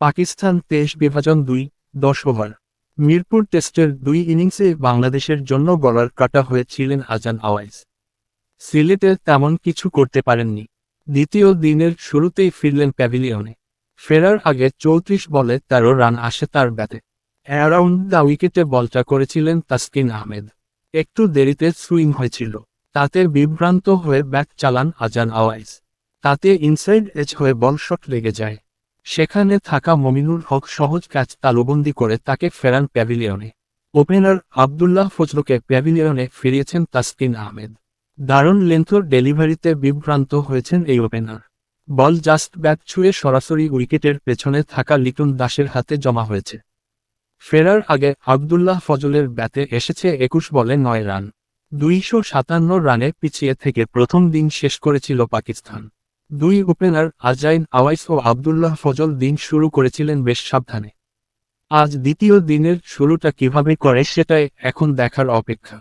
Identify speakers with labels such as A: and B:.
A: Pakistan test বিভাজন 2, 10 over. Mirpur টেস্টের 2 ইনিংসে বাংলাদেশের জন্য বলার কাটা হয়েছিলেন আজান আওয়াইস। সিলেটে তেমন কিছু করতে পারেননি। দ্বিতীয় দিনের শুরুতেই ফিরলেন প্যাভিলিয়নে। ফেরার আগে 34 বলে 13 রান আসে তার ব্যাটে। অ্যারাউন্ড দ্য উইকেটে বলটা করেছিলেন তাসকিন আহমেদ। একটু দেরিতে সুইং হয়েছিল, তাতে বিভ্রান্ত হয়ে ব্যাট চালান আজান আওয়াইস। তাতে ইনসাইড এজ হয়ে বল শট লেগে যায়। সেখানে থাকা মমিনুল হক সহজ ক্যাচ তালুবন্দি করে তাকে ফেরান প্যাভিলিয়নে। ওপেনার আবদুল্লাহ ফজলুকে প্যাভিলিয়নে ফিরিয়েছেন তাসকিন আহমেদ। দারুণ লেন্থর ডেলিভারিতে বিভ্রান্ত হয়েছেন এই ওপেনার। বল জাস্ট ব্যাট ছুঁয়ে সরাসরি উইকেটের পেছনে থাকা লিটন দাসের হাতে জমা হয়েছে। ফেরার আগে আবদুল্লাহ ফজলের ব্যাটে এসেছে 21 বলে 9 রান। 257 রানে পিছিয়ে থেকে প্রথম দিন শেষ করেছিল পাকিস্তান। দুই ওপেনার আজাইন আওয়াইস ও আবদুল্লাহ ফজল দিন শুরু করেছিলেন বেশ সাবধানে। আজ দ্বিতীয় দিনের শুরুটা কিভাবে করে সেটাই এখন দেখার অপেক্ষা।